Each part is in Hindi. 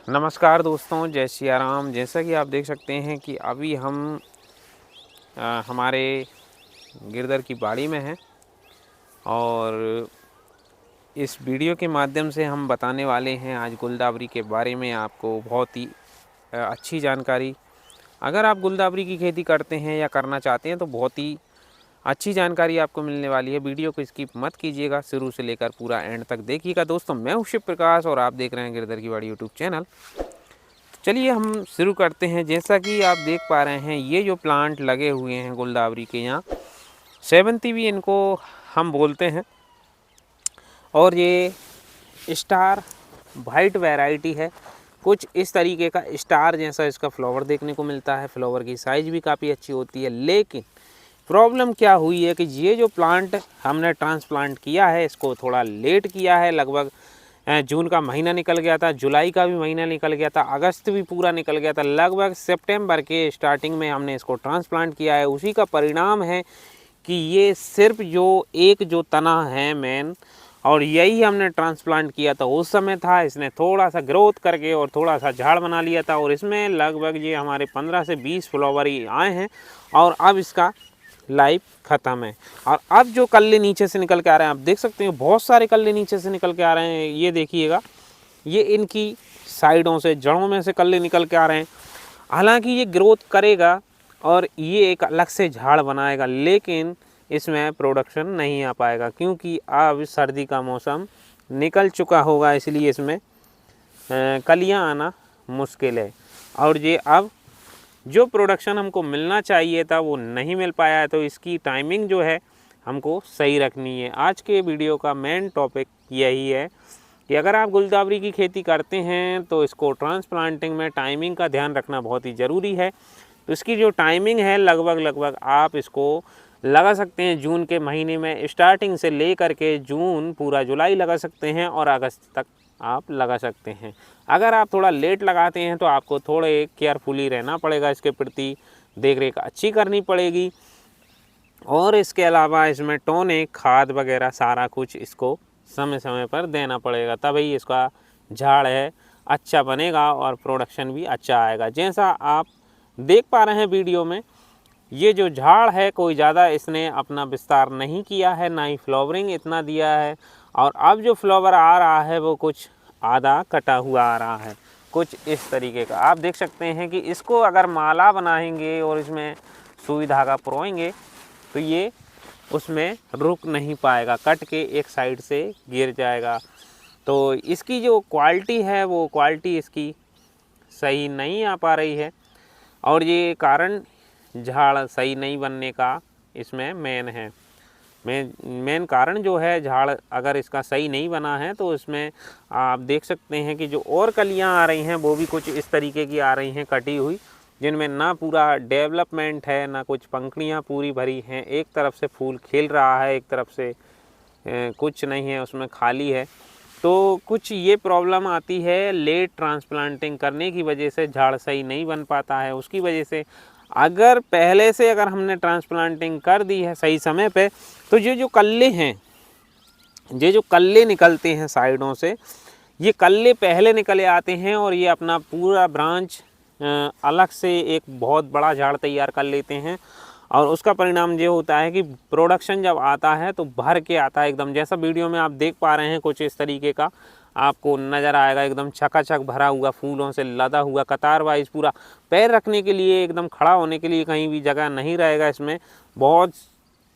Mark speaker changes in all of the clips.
Speaker 1: नमस्कार दोस्तों, जय सिया राम। जैसा कि आप देख सकते हैं कि अभी हम हमारे गिरधर की बाड़ी में हैं और इस वीडियो के माध्यम से हम बताने वाले हैं आज गुलदावरी के बारे में आपको बहुत ही अच्छी जानकारी। अगर आप गुलदावरी की खेती करते हैं या करना चाहते हैं तो बहुत ही अच्छी जानकारी आपको मिलने वाली है। वीडियो को स्किप मत कीजिएगा, शुरू से लेकर पूरा एंड तक देखिएगा। दोस्तों, मैं हूं शिव प्रकाश और आप देख रहे हैं गिरधर की बाड़ी यूट्यूब चैनल। चलिए हम शुरू करते हैं। जैसा कि आप देख पा रहे हैं, ये जो प्लांट लगे हुए हैं गुलदावरी के यहाँ, सेवंती भी इनको हम बोलते हैं और ये स्टार वाइट वैरायटी है। कुछ इस तरीके का स्टार जैसा इसका फ्लावर देखने को मिलता है। फ्लावर की साइज़ भी काफ़ी अच्छी होती है। लेकिन प्रॉब्लम क्या हुई है कि ये जो प्लांट हमने ट्रांसप्लांट किया है, इसको थोड़ा लेट किया है। लगभग जून का महीना निकल गया था, जुलाई का भी महीना निकल गया था, अगस्त भी पूरा निकल गया था। लगभग सितंबर के स्टार्टिंग में हमने इसको ट्रांसप्लांट किया है। उसी का परिणाम है कि ये सिर्फ जो तना है मेन, और यही हमने ट्रांसप्लांट किया था उस समय था। इसने थोड़ा सा ग्रोथ करके और थोड़ा सा झाड़ बना लिया था और इसमें लगभग ये हमारे 15 से 20 फ्लावर ही आए हैं और अब इसका लाइफ ख़त्म है। और अब जो कल्ले नीचे से निकल के आ रहे हैं, आप देख सकते हैं बहुत सारे कल्ले नीचे से निकल के आ रहे हैं। ये देखिएगा, ये इनकी साइडों से, जड़ों में से कल्ले निकल के आ रहे हैं। हालांकि ये ग्रोथ करेगा और ये एक अलग से झाड़ बनाएगा, लेकिन इसमें प्रोडक्शन नहीं आ पाएगा क्योंकि अब सर्दी का मौसम निकल चुका होगा, इसलिए इसमें कलियां आना मुश्किल है। और ये अब जो प्रोडक्शन हमको मिलना चाहिए था वो नहीं मिल पाया है। तो इसकी टाइमिंग जो है हमको सही रखनी है। आज के वीडियो का मेन टॉपिक यही है कि अगर आप गुलदावरी की खेती करते हैं तो इसको ट्रांसप्लांटिंग में टाइमिंग का ध्यान रखना बहुत ही ज़रूरी है। तो इसकी जो टाइमिंग है, लगभग आप इसको लगा सकते हैं जून के महीने में, स्टार्टिंग से लेकर के जून पूरा जुलाई लगा सकते हैं और अगस्त तक आप लगा सकते हैं। अगर आप थोड़ा लेट लगाते हैं तो आपको थोड़े केयरफुली रहना पड़ेगा, इसके प्रति देख रेख अच्छी करनी पड़ेगी और इसके अलावा इसमें टोने, खाद वगैरह सारा कुछ इसको समय समय पर देना पड़ेगा, तभी इसका झाड़ है अच्छा बनेगा और प्रोडक्शन भी अच्छा आएगा। जैसा आप देख पा रहे हैं वीडियो में, ये जो झाड़ है कोई ज़्यादा इसने अपना विस्तार नहीं किया है, ना ही फ्लावरिंग इतना दिया है। और अब जो फ्लावर आ रहा है वो कुछ आधा कटा हुआ आ रहा है, कुछ इस तरीके का। आप देख सकते हैं कि इसको अगर माला बनाएंगे और इसमें सुई धागा पुरोएंगे तो ये उसमें रुक नहीं पाएगा, कट के एक साइड से गिर जाएगा। तो इसकी जो क्वालिटी है वो क्वालिटी इसकी सही नहीं आ पा रही है और ये कारण झाड़ सही नहीं बनने का इसमें मेन है। मेन कारण जो है, झाड़ अगर इसका सही नहीं बना है तो इसमें आप देख सकते हैं कि जो और कलियां आ रही हैं वो भी कुछ इस तरीके की आ रही हैं, कटी हुई, जिनमें ना पूरा डेवलपमेंट है, ना कुछ पंखुड़ियाँ पूरी भरी हैं। एक तरफ से फूल खिल रहा है, एक तरफ से कुछ नहीं है, उसमें खाली है। तो कुछ ये प्रॉब्लम आती है लेट ट्रांसप्लांटिंग करने की वजह से, झाड़ सही नहीं बन पाता है। उसकी वजह से अगर पहले से अगर हमने ट्रांसप्लांटिंग कर दी है सही समय पे, तो ये जो कल्ले हैं, ये जो कल्ले निकलते हैं साइडों से, ये कल्ले पहले निकले आते हैं और ये अपना पूरा ब्रांच अलग से एक बहुत बड़ा झाड़ तैयार कर लेते हैं। और उसका परिणाम ये होता है कि प्रोडक्शन जब आता है तो भर के आता है एकदम, जैसा वीडियो में आप देख पा रहे हैं कुछ इस तरीके का आपको नज़र आएगा। एकदम छकाछक भरा हुआ, फूलों से लदा हुआ, कतार वाइज पूरा। पैर रखने के लिए, एकदम खड़ा होने के लिए कहीं भी जगह नहीं रहेगा इसमें, बहुत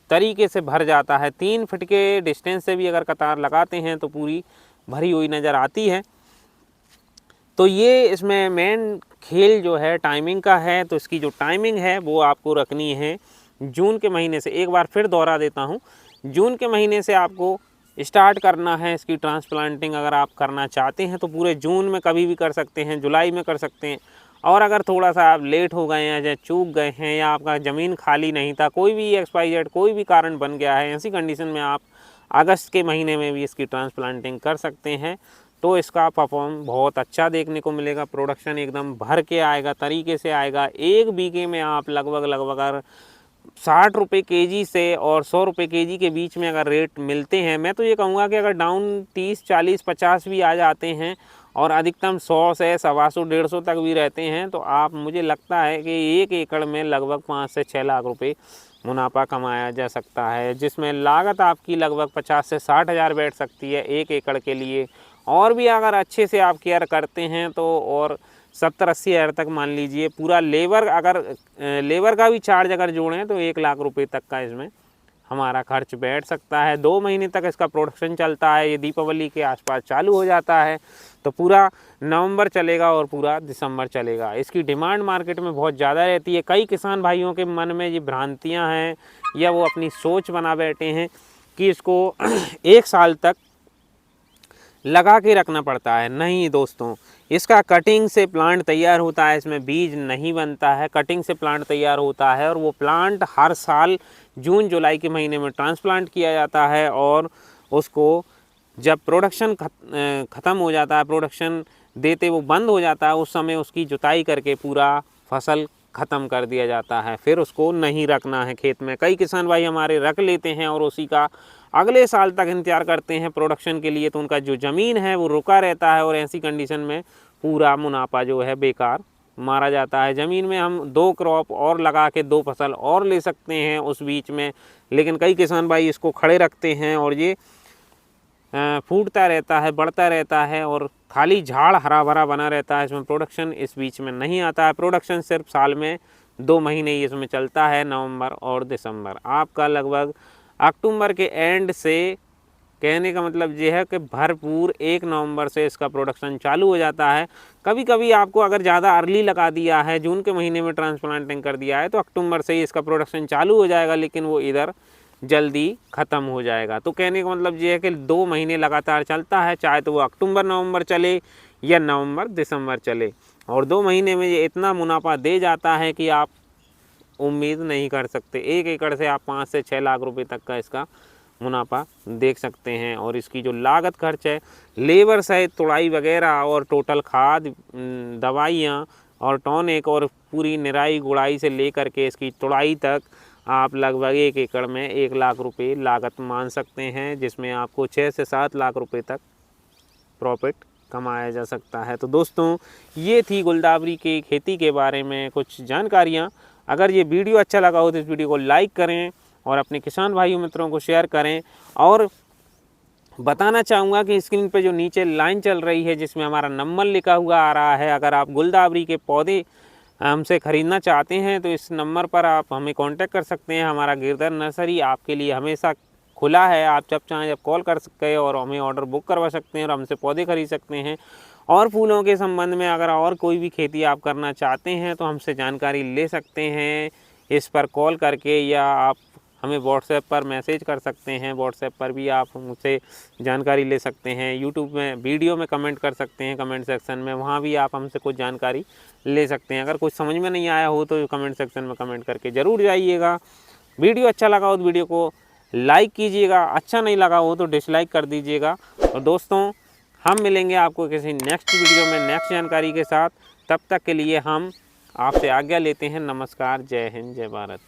Speaker 1: तरीके से भर जाता है। 3 फीट के डिस्टेंस से भी अगर कतार लगाते हैं तो पूरी भरी हुई नज़र आती है। तो ये इसमें मेन खेल जो है टाइमिंग का है। तो इसकी जो टाइमिंग है वो आपको रखनी है जून के महीने से। एक बार फिर दोहरा देता हूँ, जून के महीने से आपको स्टार्ट करना है इसकी ट्रांसप्लांटिंग। अगर आप करना चाहते हैं तो पूरे जून में कभी भी कर सकते हैं, जुलाई में कर सकते हैं। और अगर थोड़ा सा आप लेट हो गए हैं या चूक गए हैं या आपका ज़मीन खाली नहीं था, कोई भी XYZ कोई भी कारण बन गया है, ऐसी कंडीशन में आप अगस्त के महीने में भी इसकी ट्रांसप्लांटिंग कर सकते हैं। तो इसका परफॉर्म बहुत अच्छा देखने को मिलेगा, प्रोडक्शन एकदम भर के आएगा, तरीके से आएगा। एक बीघे में आप लगभग 60 रुपये केजी से और 100 रुपये केजी के बीच में अगर रेट मिलते हैं, मैं तो ये कहूँगा कि अगर डाउन 30, 40, 50 भी आ जाते हैं और अधिकतम 100 से 125 150 तक भी रहते हैं। तो आप, मुझे लगता है कि 1 एकड़ में लगभग 5 से 6 लाख रुपए मुनाफा कमाया जा सकता है, जिसमें लागत आपकी लगभग 50 से 60 हज़ार बैठ सकती है 1 एकड़ के लिए। और भी अगर अच्छे से आप केयर करते हैं तो और 70-80 हज़ार तक मान लीजिए। पूरा लेबर, अगर लेबर का भी चार्ज अगर जोड़ें तो 1 लाख रुपए तक का इसमें हमारा खर्च बैठ सकता है। 2 महीने तक इसका प्रोडक्शन चलता है। ये दीपावली के आसपास चालू हो जाता है तो पूरा नवंबर चलेगा और पूरा दिसंबर चलेगा। इसकी डिमांड मार्केट में बहुत ज़्यादा रहती है। कई किसान भाइयों के मन में ये भ्रांतियाँ हैं या वो अपनी सोच बना बैठे हैं कि इसको 1 साल तक लगा के रखना पड़ता है। नहीं दोस्तों, इसका कटिंग से प्लांट तैयार होता है, इसमें बीज नहीं बनता है। कटिंग से प्लांट तैयार होता है और वो प्लांट हर साल जून जुलाई के महीने में ट्रांसप्लांट किया जाता है और उसको जब प्रोडक्शन ख़त्म हो जाता है, प्रोडक्शन देते वो बंद हो जाता है, उस समय उसकी जुताई करके पूरा फसल ख़त्म कर दिया जाता है। फिर उसको नहीं रखना है खेत में। कई किसान भाई हमारे रख लेते हैं और उसी का अगले साल तक इंतज़ार करते हैं प्रोडक्शन के लिए, तो उनका जो ज़मीन है वो रुका रहता है और ऐसी कंडीशन में पूरा मुनाफा जो है बेकार मारा जाता है। ज़मीन में हम 2 क्रॉप और लगा के 2 फसल और ले सकते हैं उस बीच में, लेकिन कई किसान भाई इसको खड़े रखते हैं और ये फूटता रहता है, बढ़ता रहता है और खाली झाड़ हरा भरा बना रहता है। इसमें प्रोडक्शन इस बीच में नहीं आता है। प्रोडक्शन सिर्फ साल में 2 महीने ही इसमें चलता है, नवंबर और दिसंबर। आपका लगभग अक्टूबर के एंड से, कहने का मतलब ये है कि भरपूर 1 नवंबर से इसका प्रोडक्शन चालू हो जाता है। कभी कभी आपको अगर ज़्यादा अर्ली लगा दिया है, जून के महीने में ट्रांसप्लांटिंग कर दिया है, तो अक्टूबर से ही इसका प्रोडक्शन चालू हो जाएगा, लेकिन वो इधर जल्दी ख़त्म हो जाएगा। तो कहने का मतलब ये है कि 2 महीने लगातार चलता है, चाहे तो वो अक्टूबर नवंबर चले या नवंबर दिसंबर चले, और 2 महीने में ये इतना मुनाफा दे जाता है कि आप उम्मीद नहीं कर सकते। 1 एकड़ से आप 5 से 6 लाख रुपए तक का इसका मुनाफा देख सकते हैं। और इसकी जो लागत खर्च है, लेबर सहित तुड़ाई वगैरह और टोटल खाद, दवाइयाँ और टॉनिक और पूरी निराई गुड़ाई से लेकर के इसकी तुड़ाई तक आप लगभग 1 एकड़ में 1 लाख रुपए लागत मान सकते हैं, जिसमें आपको 6 से 7 लाख रुपए तक प्रॉफिट कमाया जा सकता है। तो दोस्तों, ये थी गुलदावरी की खेती के बारे में कुछ जानकारियाँ। अगर ये वीडियो अच्छा लगा हो तो इस वीडियो को लाइक करें और अपने किसान भाइयों मित्रों को शेयर करें। और बताना चाहूँगा कि स्क्रीन पे जो नीचे लाइन चल रही है जिसमें हमारा नंबर लिखा हुआ आ रहा है, अगर आप गुलदावरी के पौधे हमसे ख़रीदना चाहते हैं तो इस नंबर पर आप हमें कांटेक्ट कर सकते हैं। हमारा गिरधर नर्सरी आपके लिए हमेशा खुला है। आप जब चाहें जब कॉल कर सकते हैं और हमें ऑर्डर बुक करवा सकते हैं और हमसे पौधे खरीद सकते हैं। और फूलों के संबंध में अगर और कोई भी खेती आप करना चाहते हैं तो हमसे जानकारी ले सकते हैं इस पर कॉल करके, या आप हमें व्हाट्सएप पर मैसेज कर सकते हैं। व्हाट्सएप पर भी आप मुझसे जानकारी ले सकते हैं। यूट्यूब में वीडियो में कमेंट कर सकते हैं, कमेंट सेक्शन में, वहाँ भी आप हमसे कुछ जानकारी ले सकते हैं। अगर कुछ समझ में नहीं आया हो तो कमेंट सेक्शन में कमेंट करके ज़रूर जाइएगा। वीडियो अच्छा लगा हो तो वीडियो को लाइक कीजिएगा, अच्छा नहीं लगा हो तो डिसलाइक कर दीजिएगा। और दोस्तों, हम मिलेंगे आपको किसी नेक्स्ट वीडियो में नेक्स्ट जानकारी के साथ। तब तक के लिए हम आपसे आज्ञा लेते हैं। नमस्कार, जय हिंद, जय भारत।